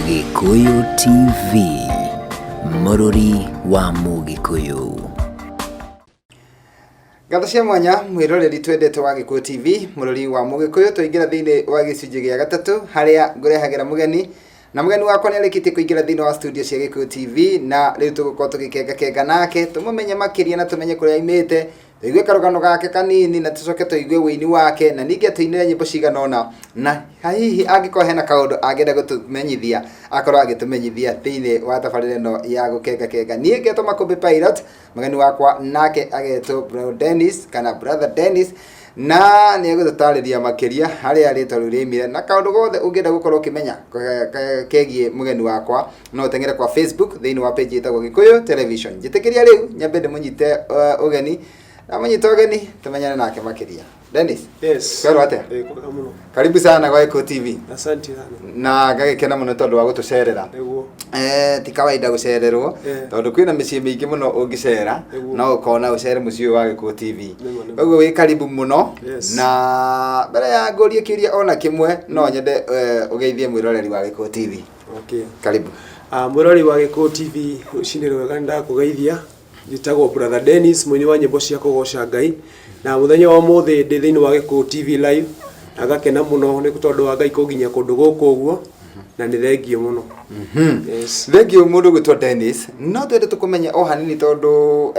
Gikuyu TV, Mũrũri wa Mũgĩkũyũ. Gatho cia mwanya mwiroreri twendete wa Gikuyu TV, Mũrũri wa Mũgĩkũyũ, tũingĩra thĩinĩ wa gĩcunjĩ gĩa gatatũ harĩa ngũrehagĩra mũgeni na mũgeni wakwa nĩ arĩkĩtie kũingĩra thĩinĩ wa studio cia Gikuyu TV na rĩu tũgũkorwo tũgĩkenga nake tũmũmenye makĩria na tũmenye kũrĩa aimĩte, tũigue karũgano gake kanini na tũcoke tũigue wĩini wake na ningĩ atũinĩre nyĩmbo cigana ũna na hihi angĩkorwo hena kaũndũ angĩenda gũtũmenyithia akorwo agĩtũmenyithia thĩinĩ wa tabarĩra ĩno ya gũkenga. Niĩ ngetwo Makũmbĩ Pilot, mũgeni wakwa nake agetwo Brother Dennis na nĩ egũtũtarĩria makĩria harĩa rĩtwa rĩu rĩaumire na kaũndũ gothe ũngĩenda gũkorwo ũkĩmenya kegiĩ mũgeni wakwa no ũteng'ere kwa Facebook thĩinĩ wa page ĩtagwo Gikuyu Television. Njĩtĩkĩria rĩu nyambe ndĩmũnyite ũgeni na mũnyite ũgeni tũmenyane nake makĩria. Dennis. Yes. Kwero atia? Kwega muno. Karibu sana kwa Gikuyu TV. Asante sana. Na ngagĩkena mũno tondũ wa gũtũcerera. Nĩguo. Ti kawaida gũcererwo tondũ kwĩna mĩciĩ mĩingĩ mũno ũngĩcera no ũkona ũcere mũciĩ wa Gikuyu TV. Ũguo wĩ karibu mũno na mbere ya ngũrie kĩũria ona kĩmwe no nyende ũgeithie mwĩroreri wa Gikuyu TV. Okay. Karibu. Mwĩroreri wa Gikuyu TV ũcinĩrwo wega ndakũgeithia. Njĩtagwo Brother Dennis, mũini wa nyĩmbo cia kũgoca Ngai. Na mũthenya wa ũmũthĩ ndĩ thĩinĩ wa Gikuyu TV live. Agakena mũno nĩ tondũ wa Ngai kũnginya kũndũ gũkũ ũguo. Na nĩ thengio mũno. Yes. Thengio mũndũ gwĩtwo Dennis. No twende tũkũmenya o hanini tondũ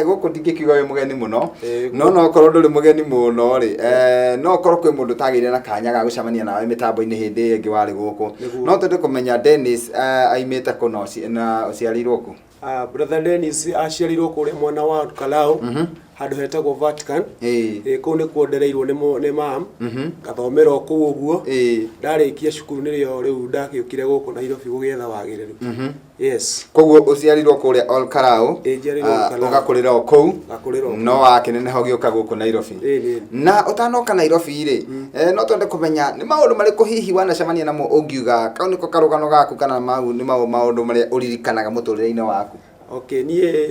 gũkũ ndingĩkiuga wĩ mũgeni mũno. No korwo ndũrĩ mũgeni mũno rĩ, no korwo kwĩ mũndũ tagĩire na kanya ga gũcemania nawe mĩtambo-inĩ hĩndĩ ĩngĩ warĩ gũkũ. No twende kũmenya Dennis aimĩte kũ na ũciarirwo kũ? Brother Dennis aciarirwo kũrĩa mwena wa Kalau, handũ hetagwo Vatican. Kũu nĩ kuondereirwo nĩ mam, gathomera kũu ũguo. Ndarĩkia cukuru nĩrĩo rĩu ndagĩũkire gũkũ Nairobi gũgĩetha wagĩrĩru. Yes. Koguo ũciarirwo kũrĩa Kalau, ũgakũrĩra o kũu, no wakĩneneha ũgĩũka gũkũ Nairobi. Na ũtanoka Nairobi rĩ, no twende kũmenya nĩ maũndũ marĩkũ hihi wanacemania namo ũngiuga kau nĩko karũgano gaku kana mau nĩ maũndũ marĩa ũririkanaga mũtũrĩre-inĩ waku? Okay, niĩ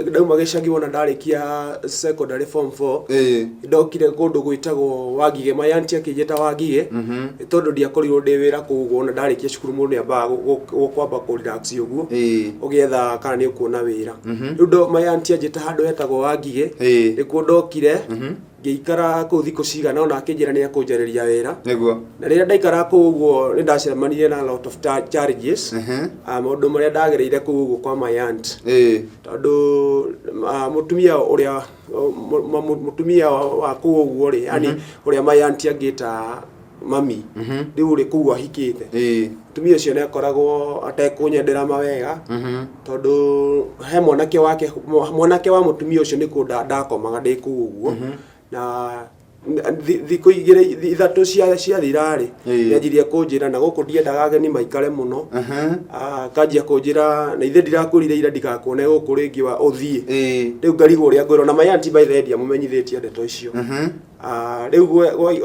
ndauma gĩcagi wona ndarĩkia secondary form 4. Ndokire kũndũ gwĩtagwo Wangige, my auntie akĩnjĩta Wangige tondũ ndiakorirwo ndĩ wĩra kũu wona ndarĩkia cukuru mũndũ nĩambaga kwamba kũ-relax ũguo ũgĩetha kana nĩ ũkuona wĩra. Rĩu my auntie anjĩta handũ hetagwo Wangige, nĩkuo ndokire ngĩikara kũu thikũ cigana ona akĩnjĩra nĩ akũnjarĩria wĩra. Nĩguo. Na rĩrĩa ndaikara kũu ũguo nĩ ndacemanirie na lot of challenges. Maũndũ marĩa ndagereire kũu ũguo kwa my aunt. Tondũ mũtumia wa kũu ũguo rĩ, yani ũrĩa my aunt angĩta mami, rĩu rĩ kũu ahikĩte. Mũtumia ũcio nĩ akoragwo atekũnyendera mawega tondũ he mwanake wa mũtumia ũcio nĩ kũu ndakomaga ndĩ kũu ũguo. Na thikũ igĩrĩ ithatũ ciathira rĩ, nĩanjirie kũnjĩra na gũkũ ndiendaga ageni maikare mũno. Akanjia kũnjĩra na ithe ndirakwĩrire ira ndigakuone gũkũ rĩngĩ wa ũthiĩ. Rĩu ngarigwo ũrĩa ngwĩrwo na my aunty by the way ndiamũmenyithĩtie ndeto icio. Rĩu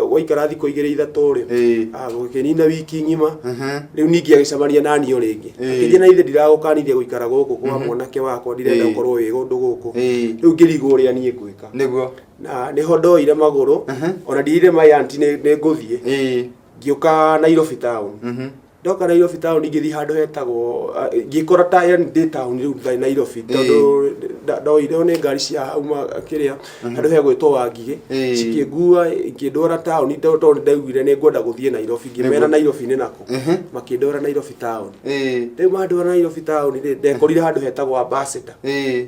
gwaikara thikũ igĩrĩ ithatũ rĩ, gũkĩnina wiki ng'ima, rĩu ningĩ agĩcemania na niĩ rĩngĩ. Akĩnjĩra na ithe ndiragũkanithia gũikara gũkũ kwa mwanake wakwa, ndirenda gũkorwo wĩ gũndũ gũkũ. Rĩu ngĩrigwo ũrĩa niĩ ngwĩka. Nĩguo. Na nĩho ndoire magũrũ, ona ndirire my aunty nĩ ngũthiĩ. Ngĩũka Nairobi town. Ndoka Nairobi town ngĩthiĩ handũ hetagwo ngĩkora ta ndĩ town rĩu Nairobi tondũ ndoire nĩ ngari cia uma kĩrĩa handũ hegwĩtwo Wangige, cikĩngua ikĩndwara town tondũ ndaugire nĩ ngwenda gũthiĩ Nairobi, ngĩmera Nairobi nĩ nakũ, makĩndwara Nairobi town. Rĩu mandwara Nairobi town ndekorire handũ hetagwo Ambassador.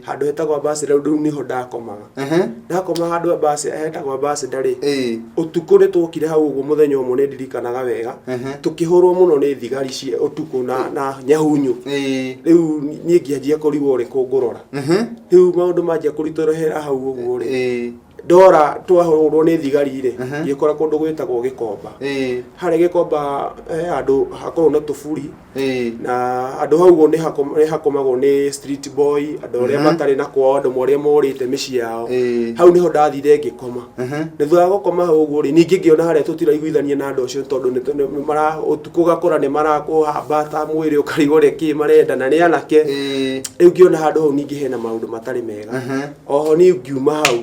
Handũ hetagwo Ambassador rĩu niho ndakomaga. Ndakoma handũ hetagwo Ambassador rĩ, ũtukũ nĩ twokire hau ũguo mũthenya ũmwe nĩ ndirikanaga wega, tũkĩhũrwo mũno nĩ thigari cia ũtukũ na nyahunyu. Rĩu niĩ ngĩanjia kũrigwo ũrĩ kũngũrora. Rĩu maũndũ manjia kũritũhĩra hau ũguo rĩ, ndora twahũrwo nĩ thigari rĩ, ngĩkora kũndũ gwĩtagwo Gĩkomba. Harĩa Gĩkomba handũ hakorwo na tũburi na andũ hau ũguo nĩ hakomagwo nĩ street boy, andũ arĩa matarĩ na kwao, andũ arĩa morĩte mĩciĩ yao. Hau niho ndathire ngĩkoma. Na thutha wa gũkoma hau ũguo rĩ, ningĩ ngĩona harĩa tũtiraiguithania na andũ acio tondũ ũtukũ gakora nĩ marakũhambata mwĩrĩ ũkarigwo rĩkĩ marenda na nĩ anake. Rĩu ngĩona handũ hau ningĩ hena maũndũ matarĩ mega. Oho nĩ ngiuma hau.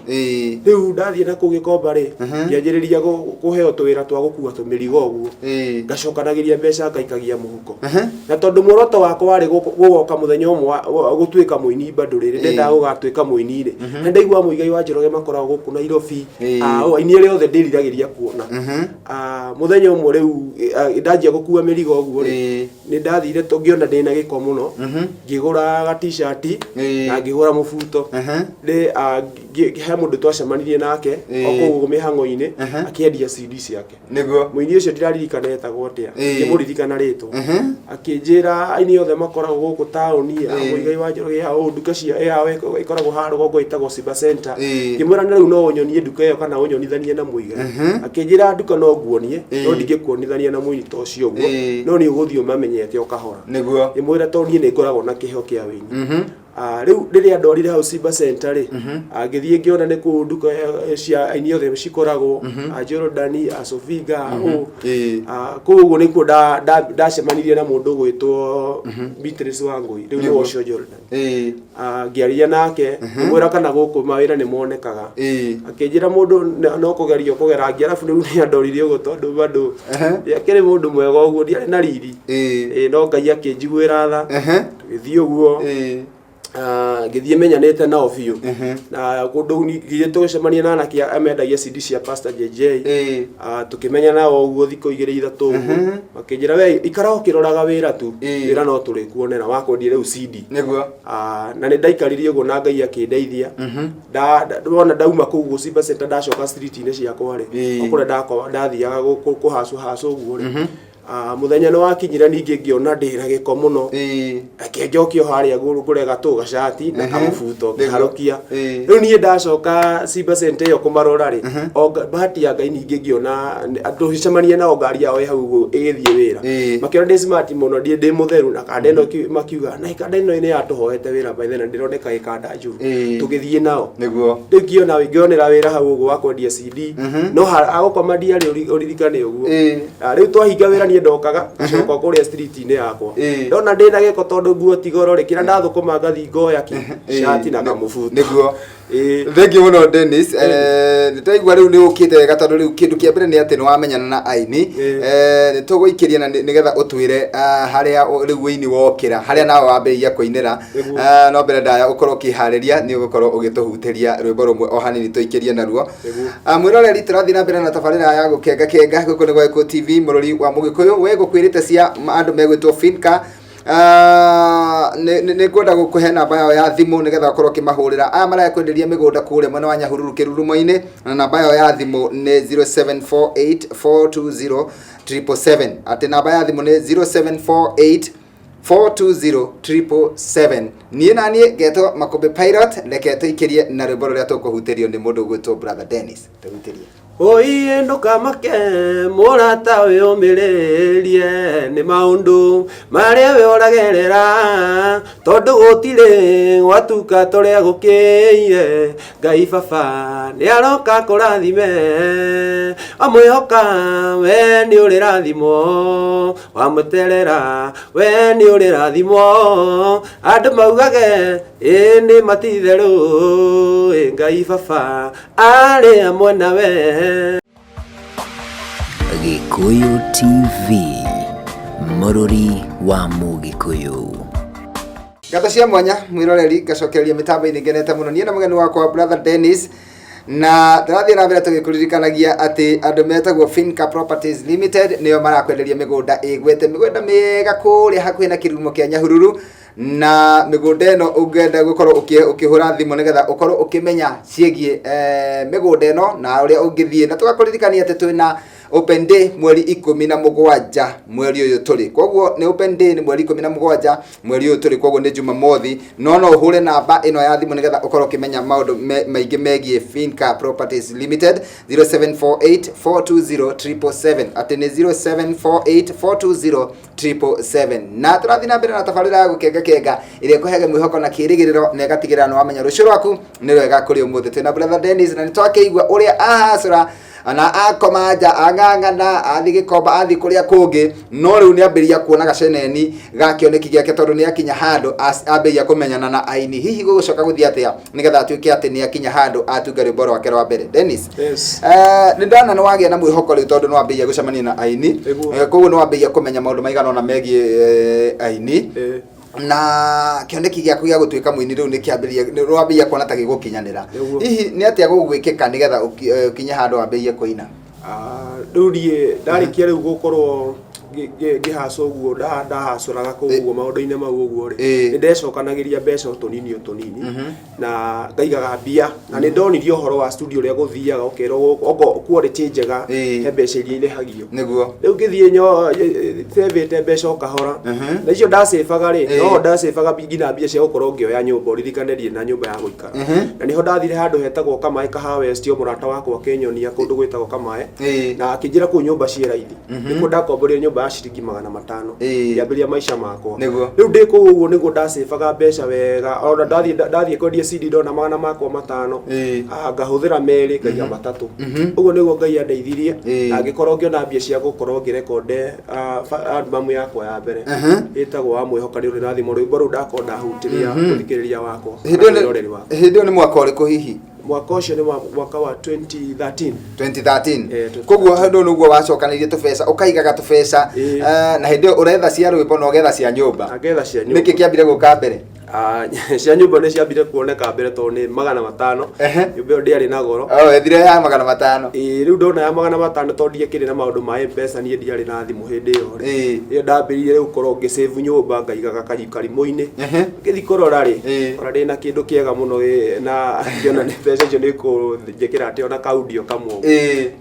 Rĩu riu ndathie na kugikomba ri ngianjiriria kuheo twira twa gukua tumirigo uguo ngacokanagiria mbeca ngaikagia muhuko na tondu muoroto wakwa wari gugoka muthenya umwe gutuika muini bado riri ndenda gugatuika muini ri ndaigua muigai wa Njoroge makoragwo guku Nairobi aini ri othe ndiriragiria kuona muthenya umwe riu ndanjia gukua mirigo uguo ri ni ndathire tungiona ndina giko muno ngigura ga t-shirt na ngigura mubuto ri he mundu twacemanirie nake okugu mihango-ini akiendia CD ciake niguo muini ucio ndiraririkana etagwo atia ngimuririkana ritwa akinjira aini othe makoragwo guku tauni muigai wa Njoroge nduka cia yawe ikoragwo haru gogo itagwo Simba Center ngimwira na riu no unyonie nduka iyo kana unyonithanie na muigai akinjira nduka no nguonie no ndingikuonithania na muini to cio guo no ni uguthio mamenyete ukahora niguo ngimwira to nie ni ngoragwo na kiho kia wini riu riria ndorire hau Simba Center ri ngithie ngiona ni ku nduka cia aini othe cikoragwo Jordan Sofiga kuguo nikuo ndacemanirie na mundu gwitwo Beatrice Wangui riu ni ucio Jordan ngiaria nake mwira kana guku mawira ni monekaga akinjira mundu no kugerio kugera ngi arafu riu ni andoririe ugo tondu bado yakire mundu mwega uguo ndiari na riri no Ngai akinjiguira tha tugithie uguo ngithie menyanete nao biu na kundu ngithie tucemania na anake amendagia CD cia Pastor JJ tukimenya nao uguo thiko 2-3 uguo makinjira we ikara ukiroraga wira tu wira no turi kuonera wakondie riu CD niguo na ni ndaikaririe uguo na Ngai akindeithia ndona ndauma kuguo Simba Center ndacoka street-ini ciakwa ri okure ndathiaga kuhacu uguo ri muthenya no wakinyira ningi ngiona ndira giko muno akenjokio haria ngure gatu gacati na kamubuto ngiharukia riu nie ndacoka Simba Center yo kumarora ri bahati ya Ngai ningi ngiona andu hicemania na ngari yao hau igithie wira makiona ndi smart muno ndi mutheru na kandeno makiuga na kandeno ine yatuhoete wira by then ndironeka ikanda njuru tugithie nao niguo ngiona ngionera wira hau uguo wakwendia CD no agokomandia ri uririkane uguo riu twahinga wira ndokaga coka kuria street-ini yakwa ndona ndina giko tondu nguo tigoro rikira ndathukuma ngathi ngoya ki shati na kamubuto niguo thank you muno Dennis nitaigua riu ni ukite wega tondu riu kindu kia mbere ni ati ni wamenyana na aini nituguikiria na nigetha utwire haria riu wini wokira haria nawe wambiriria kuinira no mbere ndaya ukorwo ukihariria ni ugukorwo ugituhuteria rwimbo rumwe o hanini tuikirie naruo mwiroreri turathi na mbere na tabarira ya gukenga guko ni gwa Eko TV murori wa Mugikuyu we gukwirite cia andu megwitwo Finka ne kwenda gukuhe namba yao ya thimu nigetha ukorwo kimahurira aya maraya kwenderia migunda kure mwena wa Nyahururu Kirurumo-ini na namba yao ya thimu ni 0748420777 ati namba ya thimu ni 0748420777 nie nanie geto Makombe Pilot reke tuikirie na rwimbo ruria tukuhuterio ni mundu gwitwo Brother Dennis tuhuterie Oi ndukamake murata we umiririe ni maundu maria we oragerera tondu gutire watuka toria gukiire Ngai baba ni aroka kurathime amwihoka we ni uri rathimo wamuterera we ni uri rathimo andu maugage ni matitheru Ngai baba ari amwe nawe Gikuyu TV Murori wa Mugikuyu Gata cia mwanya mwiroreri gacokereria mitambo-ini ngenete muno nie na mugeni wakwa Brother Dennis na turathie na mbere tugikuririkanagia ati andu metagwo Finca Properties Limited niyo marakwenderia migunda igwete migunda mega kuria hakuhi na Kirurumo kia Nyahururu na migunda eno ungenda gukorwo ukihura thimu nigetha ukorwo ukimenya ciegie migunda eno na uria ungithie na tugakuririkania ati twina open day mweri 17 mweri uyu turi koguo ni open day ni mweri 17 mweri uyu turi koguo ni Jumamothi no uhure namba ino ya thimu nigetha ukorwo ukimenya maundu maingi megie Finca Properties Limited 0748420777 ati ni 0748420777 na turathi na mbere na tabarira ya gukenga iria kuhege mwihoko na kirigiriro na igatigirana wamenya rucio rwaku ni rwega kuri umuthi twina Brother Dennis na nitwakeigua uria ahacura ana akoma nja ang'ang'ana athi gikomba athi kuria kungi no riu ni ambiria kuona gaceneni gakioneki giake tondu ni akinya handu ambiria kumenyana na aini hihi gugucoka guthia atia nigetha atuike ati ni akinya handu atunga rwimbo rwake rwa mbere. Dennis, ni ndana ni wagia na mwihoko riu tondu no ambiria gucemania na aini koguo no ambiria kumenya maundu maigana na megie aini na kioneki giaku gia gutuika muini riu ni kiambiria rwambia kuona ta gigukinyanira hihi ni atia gugwikika nigetha ukinye handu ambirie kuina? Riu nie ndarikia riu gukorwo ngihaca uguo ndahacuraga kuu uguo maundu-ini mau uguo ri ni ndecokanagiria mbeca utunini na ngaigaga mbia na ni ndonirie uhoro wa studio ria guthiaga ukero quality njega he mbeca iria irihagio niguo riu ngithie nyo thevete mbeca ukahora na icio ndacebaga ri no ndacebaga ngina mbia cia gukorwo ngioya nyumba uririkanerie na nyumba ya guikara na niho ndathire handu hetagwo Kamae Kahawa West o murata wakwa Kenyonia kundu gwitagwo Kamae na akinjira ku nyumba cia raithi nikuo ndakomborire nyumba ya ciringi 500 yambiria maisha makwa riu ndiko uguo niguo ndacebaga mbeca wega ona ndathie kwendia CD ndona 500 makwa 5 ngahuthira meri ngaiga 3 uguo niguo Ngai andeithirie na ngikorwo ngiona mbia cia gukorwo ngirekonde album yakwa ya mbere itagwo wa mwihoko riu rirathimo rwimbo riu ndakonda hutiria kuthikiriria wakwa hindi ni mwaka uriku hihi? Mwaka ucio ni mwaka wa 2013 koguo hendo nuguo wacokanirie tubeca ukaigaga tubeca na hindi uretha cia rwimbo no getha cia nyumba niki kiambire guka mbere? Cia nyumba ni ciambire kuoneka mbere to ni 500 nyumba ndiari na goro ethire ya 500 riu ndona ya 500 to ndiekire na maundu ma M-Pesa ni ndiari na thimu hindi iyo ndambiririe riu korwo ngisave nyumba ngaigaga karimo-ini ngithi korora ri ora ndi na kindu kiega muno na ngiona ni mbeca icio ni kunjikira ati ona kaudio kamwe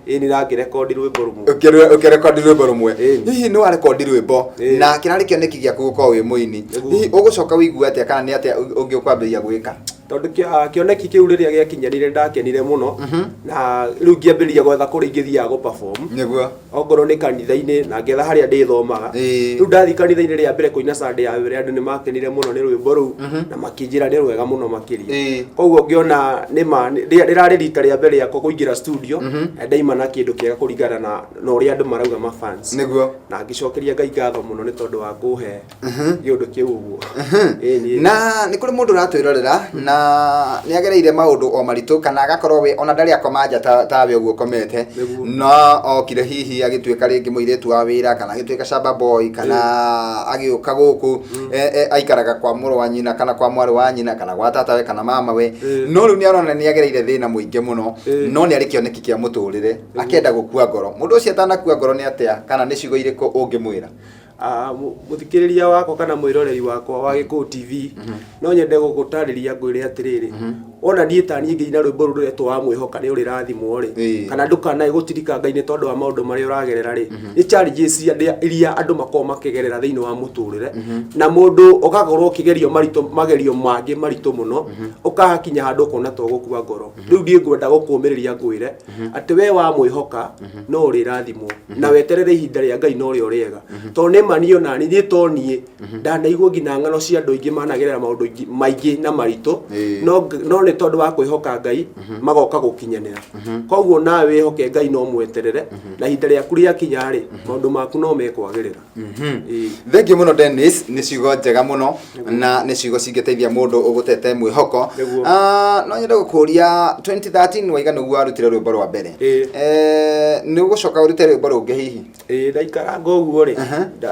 ni rangirekondi rwimbo rumwe ukirekondi rwimbo rumwe hihi ni warekondi rwimbo na kirari kioneki giaku gukorwo wi muini hihi ugucoka wigua atia kana ni atia ungiukwambiria gwika? Tondu kioneki kiu riria giakinyanire ndakenire muno na riu ngiambiria gwetha kuria ingithia go perform niguo ongoro ni kanitha-ini na ngetha haria ndithomaga riu ndathi kanitha-ini ria mbere kuina Sunday ya mbere andu ni makenire muno ni rwimbo riu na makinjira ni rwega muno makiria koguo ngiona nima rirari rita ria mbere yakwa kuingira studio ndaima na kindu kiega kuringana na uria andu marauga ma fans niguo na ngicokeria Ngai ngatho muno ni tondu wa kuhe giundu kiu uguo na ni kuri mundu ratwirorera na ni agereire maundu o maritu kana agakorwo we ona ndari akoma nja tawe uguo komete no okire hihi agituika ringi muiretu wa wira kana agituika shamba boy kana agiuka guku aikaraga kwa muru wa nyina kana kwa mwaru wa nyina kana gwa tata we kana mama we no riu ni arona ni agereire thina muingi muno no ni ari kioneki kia muturire akenda gukua ngoro mundu ucio atanakua ngoro ni atia kana ni cigo iriko ungimwira? Muthikiriria wako kana mwiroreri wakwa wa Gikuyu TV no nyende gugutariria ngwire atiriri ona nie tani ngi ina rwimbo ruru reto wa mwihoka ni uri rathimo ri kana ndukana gutirika Ngai ni tondu wa maundu mari uragerera ri ni challenges iria andu makoma makigerera thiini wa muturire na mundu ugakorwo kigerio magerio mangi marito muno ukahakinya handu kona to gukua ngoro riu ndie ngwenda gukumiriria ngwire ati we wa mwihoka no uri rathimo na weterere ihinda ria Ngai no uri uriega to manio na ni tonie ndanaigwo ngina ngano cia andu ingi managerera maundu maingi na marito no ni tondu wa kwihoka Ngai magoka gukinyanira koguo nawe hoke Ngai no mweterere na hinda ria kuria kinya ri maundu maku no mekwagirira. Thank you muno Dennis, ni ciugo njega muno na ni ciugo cingiteithia mundu ugutete mwihoko. No nyende gukuria 2013 waiga nuguo arutire rwimbo rwa mbere ni ugucoka urute rwimbo rungi hihi? Ndaikara ngoguo ri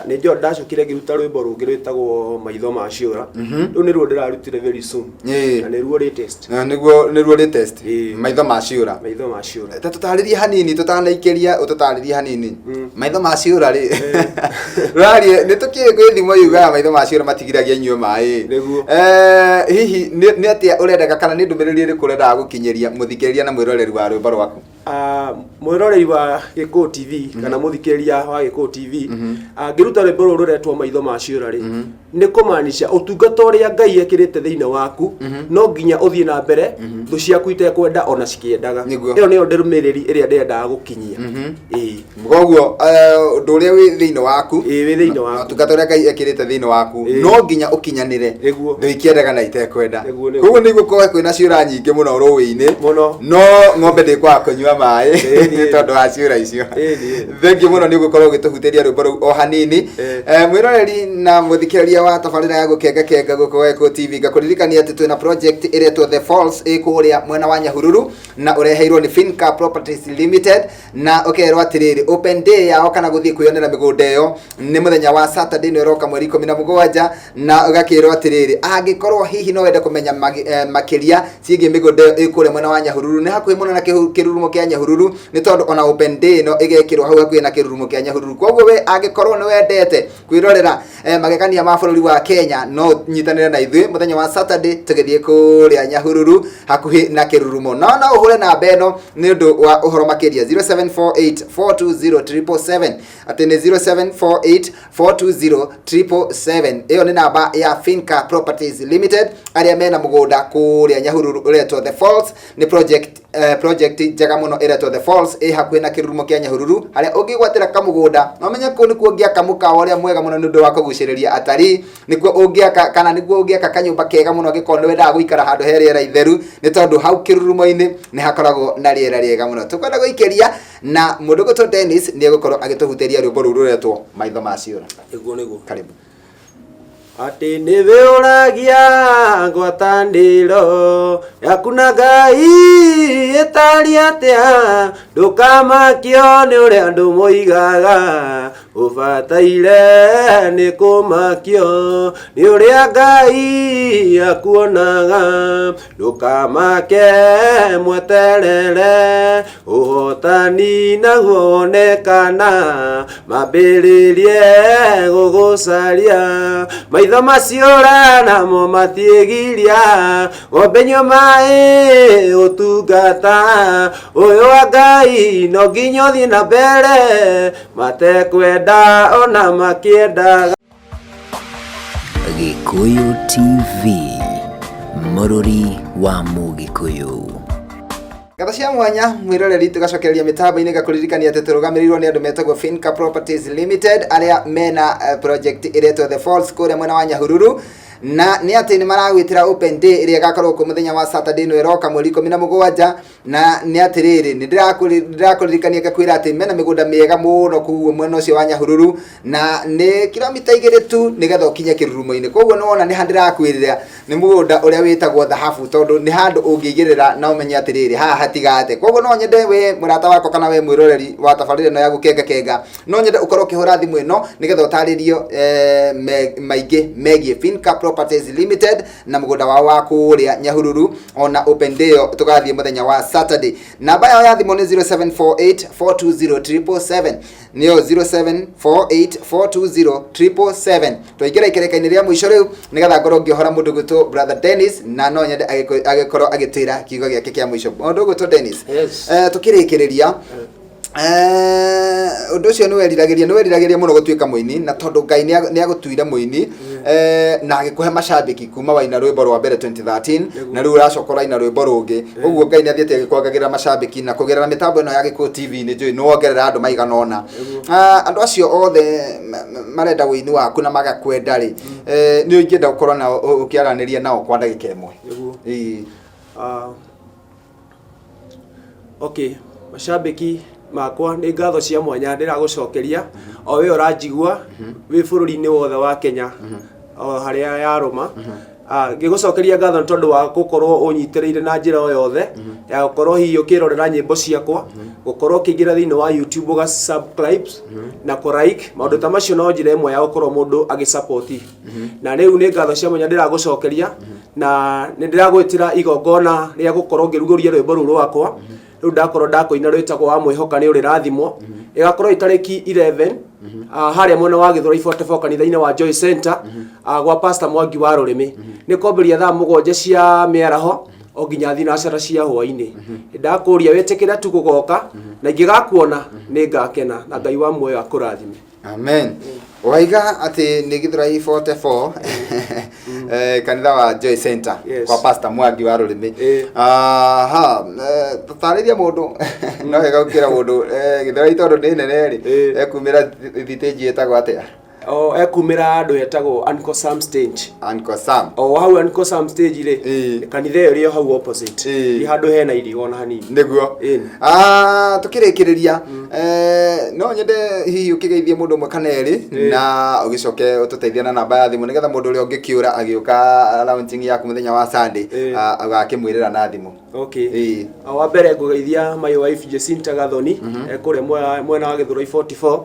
ni njo ndacokire ngiruta rwimbo rungi rwitagwo maitho ma ciura riu ni ruo ndirarutire very soon na ni ruo latest ni ruo latest maitho ma ciura tutaririe hanini tutanaikiria ututaririe hanini maitho ma ciura ri rari ni tukie gwithimo yuga maitho ma ciura matigiragia nyue mai hihi ni atia urendeka kana ni ndumiriri ri kurenda gukinyeria muthikiriria na mwiroreri wa rwimbo rwaku? Mwiroreri wa Gikuyu TV kana muthikiriria wa Gikuyu TV ngiruta rwimbo ruru retwo maitho ma ciura ri ni kumaanisha utungata uria Ngai ekirite thiini waku no nginya uthie na mbere thu ciaku itekwenda ona cikiendaga iyo niyo nderumiriri iria ndendaga gukinyia mgoguo undu uria wi thiini waku wi thiini waku utungata uria Ngai ekirite thiini waku no nginya ukinyanire thu ikiendaga na itekwenda koguo niguo kwina ciura nyingi muno ruwi-ini no ng'ombe ndikwaga kunyua kunyua mai tondu wa ciura icio thengi muno ni gukorwo gituhuteria rwimbo ruu o hanini mwiroreri na muthikiriria wa tabarira ya gukenga kenga guko Eko TV ngakuririkania ati twina project iretwo The Falls ikuria mwena wa Nyahururu na ureheirwo ni Finca Properties Limited na ukerwo atiriri open day yao kana guthii kwionera migunda iyo ni muthenya wa Saturday ni roka mweri 17 na ugakirwo atiriri angikorwo hihi no wende kumenya makiria ciigi migunda ikuria mwena wa Nyahururu ni hakuhi muno na kirurumo kia Nyahururu ni tondu ona open day no igekirwo hau hakuhi na kirurumo kia Nyahururu koguo we angikorwo ni wendete kwirorera magekania ma bururi wa Kenya no nyitanire na ithui muthenya wa Saturday tugithie kuria Nyahururu hakuhi na kirurumo no uhure na beno ni undu wa uhoro makiria 0748420777 ati ni 0748420777 iyo ni namba ya Finca Properties Limited aria mena mugunda kuria Nyahururu uretwo The Falls ni project jaga muno iretwo The Falls hakuhi na kirurumo kia Nyahururu haria ungigwatira kamugunda no menya ku ni kuongia kamuka uria mwega muno ni undu wa kuguciriria atari nikuo ungiaka kana niguo ungiaka kanyumba kega muno gikorwo wenda guikara handu heriera itheru ni tondu hau kirurumo-ini ni hakoragwo na riera riega muno tukwenda guikeria na mundu gutwo Dennis ni egukorwo agituhuteria rwimbo ruru ruretwo maitho ma ciura iguo niguo karibu ati niwe uragia ngwatandiro yaku na Ngai itari atia ndukamakio ni uria andu moigaga ubataire ni kumakio ni uria Ngai akuonaga ndukamake mweterere uhotani naguo wonekana mambiririe gugucaria maitho maciura namo matiegiria ng'ombe nyua mai utungata uyu wa Ngai no nginya uthie na mbere matekwenda ona makiendaga. Gikuyu TV, Mururi wa Mugikuyu. Gata cia mwanya mwiroreri tugacokereria mitambo-ini gakuririkania ati turugamirirwo ni andu metagwo Finca Properties Limited aria mena project iretwo The Falls kuria mwena wa Nyahururu na ni ati ni maragwitira open day iria gakorwo ku muthenya wa Saturday no iroka mweri 17 na ni ati riri ni ndirakuririkania gakwira ati mena migunda miega muno ku mwena ucio wa Nyahururu na ni kilomita 2 tu nigetha ukinye kirurumo-ini koguo no wona ni handirakwirira ni mugunda uria witagwo Thahabu tondu ni handu ungigirira na umenye ati riri haha hatigate koguo no nyende we murata wako kana we mwiroreri wa tabarire no ya gukenga kenga no nyende ukorwo kihura thimu ino nigetha utaririo maingi megie Finca Properties Limited na mugunda wao wa kuria Nyahururu ona open day tugathie muthenya wa Saturday namba yao ya thimu ni 0748420777 niyo 0748420777 twaikira ikereka-ini ria mwisho riu nigetha ngorwo ngihora mundu gwitwo brother Dennis na no nyende agikorwo agitwira kiugo giake kia mwisho mundu gwitwo Dennis tukirikireria undu ucio ni weriragiria muno gutuika muini na tondu Ngai ni agutuire muini na agikuhe macambiki kuma waina rwimbo rwa mbere 2013 na riu uracokora ina rwimbo rungi uguo Ngai ni athiete agikwagagira macambiki na kugerera mitambo ino ya Gikuyu TV ni njui no wongerera andu maigana ona andu acio othe marenda wini waku na magakwenda ri ni ungienda gukorwo na ukiaraniria nao kwa ndagika imwe okay macambiki makwa ni ngatho cia mwanya ndiragucokeria o we uranjigua wi bururi-ini wothe wa Kenya o haria yaruma ngigucokeria ngatho tondu wa gukorwo unyitireire na njira o yothe ya gukorwo hihi ukirorera nyimbo ciakwa gukorwo ukiingira thiini wa YouTube uga subscribe na ku like maundu ta macio no njira imwe ya gukorwo mundu agisupport na riu ni ngatho cia mwanya ndiragucokeria na ni ndiragwitira igongona ria gukorwo ngiruguria rwimbo ruru rwakwa riu ndakorwo ndakoina rwitagwo wa mwihoka ni uri rathimo igakorwo itariki 11 haria mwena wa Githura 44 kanitha-ini wa Joy Center gwa Pastor Mwangi wa Rurimi ni kwambiria thaa 7 cia miaraho o nginya thinacara cia hwa-ini ndakuria wetekera tu gugoka na ngigakuona ni ngakena na Ngai wa muoyo akurathime amen waiga ati ni Githura 44 kanitha wa Joy Center kwa Pastor Mwangi wa Rurimi tutariria mundu no hega ukira mundu Githura itondu ni nene ri ekumira thiteji etagwo atia ekumira andu etagwo Uncle Sam stage. Uncle Sam hau Uncle Sam stage ri kanitha iyo ri hau opposite ri handu hena irigo na hanini niguo tukirikiriria no nyende hihi ukigeithie mundu mwe kana eri na ugicoke ututeithia na namba ya thimu nigetha mundu uri ungikiura agiuka launching yaku muthenya wa Sunday agakimwirira na thimu. Okay. Wa mbere ngugeithia my wife Jacinta Gathoni kuria mwena wa Githurai 44.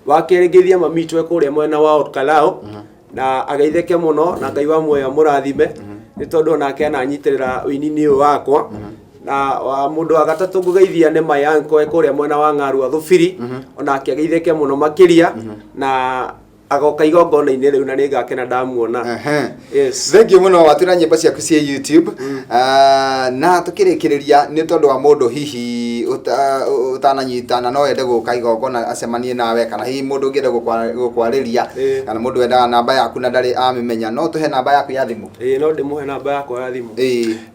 Wakerigithia mami twe kuria mwena wa Olkalao na ageitheke muno na Ngai wa muoyo murathime ni tondu nake ananyitirira wini-ini uyu wakwa. Na wa mundu wa gatatu ngugeithia ni mayanko kuria mwena wa Ng'aru Thubiri ona ageitheke muno makiria na agoka igongona-ini riu na ningakena ndamuona. Yes. Thank you muno watwira nyimbo ciaku cia YouTube. Na tukirikiriria ni tondu wa mundu hihi utananyitana no ende guka igongona acemanie nawe kana hihi mundu ngiende gukwariria kana mundu wendaga namba yaku na ndari amimenya no tuhe namba yaku ya thimu. No ndimuhe namba yakwa ya thimu.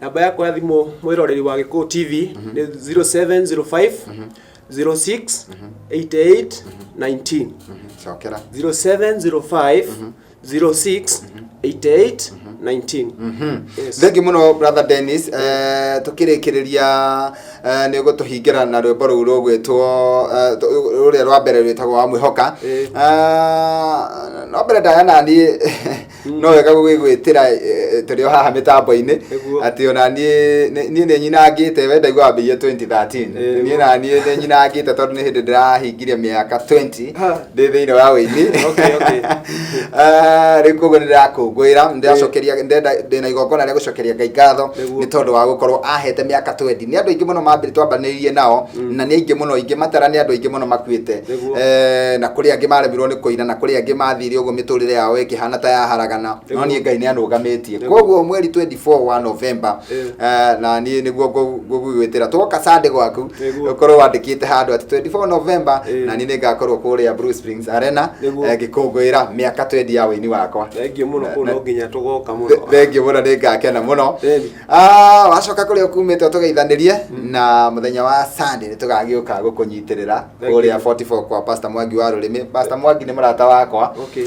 Namba yakwa ya thimu mwiroreri wa Gikuyu TV ni 0705 06 88 19. Chokera 0705 06 88 19. Yes. Thank you muno brother Dennis. Tukirikiriria ni gutuhingira na rwimbo ru rugwitwo ruria rwa mbere rwitagwo wa mwihoka. No mbere Diana ni no wega gwitira turi haha mitambo-ini ati ona ni nyinangite we ndaigua wambirie 2013 ni na ni nyinangite tondu ni hindi ndirahingirie miaka 20 ndi thiini wa wini. Okay. Rikugo ndirakungwira ndiracokeria ndina igongona ria gucokeria Ngai ngatho ni tondu wa gukorwo ahete miaka 20 ni andu aingi muno mambiri twambanirie nao na ni aingi muno ingi matara ni andu aingi muno makuite na kuri angi maremirwo ni kuina na kuri angi mathire uguo miturire yao ikihana ta ya haragana no ni Ngai ni anugamitie koguo mweri 24 wa November na ni niguo ngugwitira twoka Sunday gwaku ukorwo wandikite handu ati 24 November na ni ngakorwo kuria Blue Springs Arena ngikungwira miaka 20 ya wini wakwa. Thank you muno kuno nginya tugoka muno. Thank you muno ningakena muno. Wacoka kuria ukumite tugeithanirie na muthenya wa Sunday tugagiuka gukunyitirira kuria 44 kwa Pastor Mwangi wa Rurimi. Pastor Mwangi ni murata wakwa. Okay.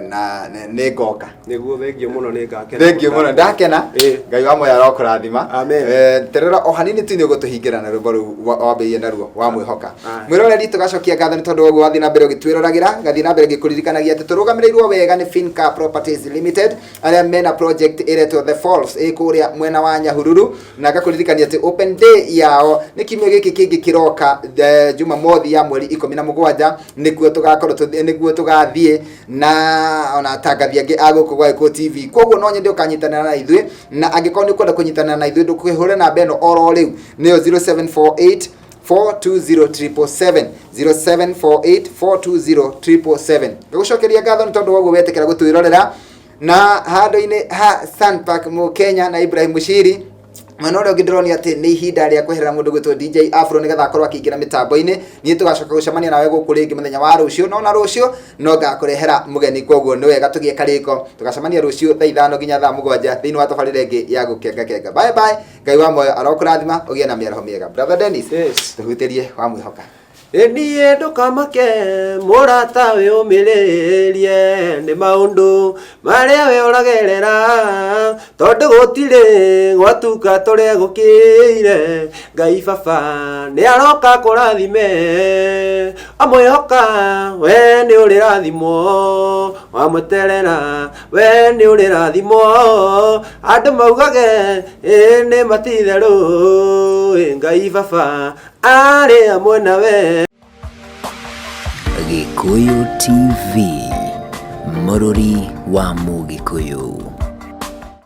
Na ningoka niguo thank you muno ningakena. Thank you muno ndakena. Ngai wa moyo arokurathima. Amen. Terera o hanini tu ni gutuhingira na rwimbo ru wambirie naruo wa mwihoka. Mwiroreri tugacokia ngatho ni tondu wa gwathi na mbere gitwirораgira gathi na mbere gikuririkanagia ati turugamirirwo wega ni Finca Properties Limited aria mena project iretwo The Falls ikuria mwena wa Nyahururu na gakuririkania ati open day yao ni kimwe giki kingi kiroka Jumamothi ya mweri 17 niguo tugathie na ona tangathia ngi aguku gwa Gikuyu TV koguo no nyende ukanyitana na ithuĩ na angikorwo ni kwenda kunyitana na ithuĩ ndukihure na beno oro riu niyo 0748 420777 0748420777 gucokeria ngatho ni tondu woguo wetekera gutwirorera na handu-ini ha Sun Park mu Kenya na Ibrahim Mushiri mwana uria ngidironi ati ni ihinda ria kweherera mundu gwitwo DJ Afro nigetha akorwo akiingira mitambo-ini ni tugacoka gucemania nawe guku ringi muthenya wa rucio no na rucio no ngakurehera mugeni koguo ni wega tugie kariko tugacemania rucio thaa 5 nginya thaa 7 thiini wa tabarire ingi ya gukenga bye bye. Ngai wa moyo arokurathima ugie na miaraho miega brother Dennis. Yes. Tuhutirie wa mwihoka niä ndukamake murata we umiririe ni maundu maria we uragerera tondu gutirĩ gwatuka turia gukire Ngai baba ni aroka kurathime amwihoka we ni uri rathimo wamweterera we ni uri rathimo andu maugage ni matitherũ Ngai baba ari amwe nawe. Gikuyu TV, mũrũri wa Mũgĩkũyũ.